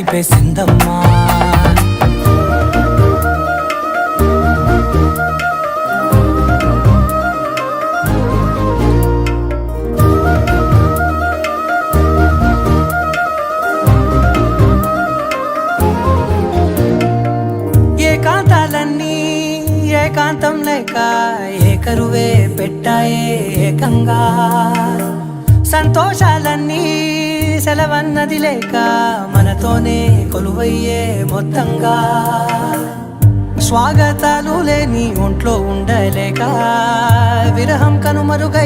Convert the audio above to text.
నింపేసిందమ్మా. ఏకాంతాలన్నీ ఏకాంతం లేక ఏకరువే పెట్టాయే ఏకంగా. సంతోషాలన్నీ సెలవన్నది లేక మనతోనే కొలువయ్యే మొత్తంగా. స్వాగతాలు లేని ఒంట్లో ఉండలేక విరహం కనుమరుగై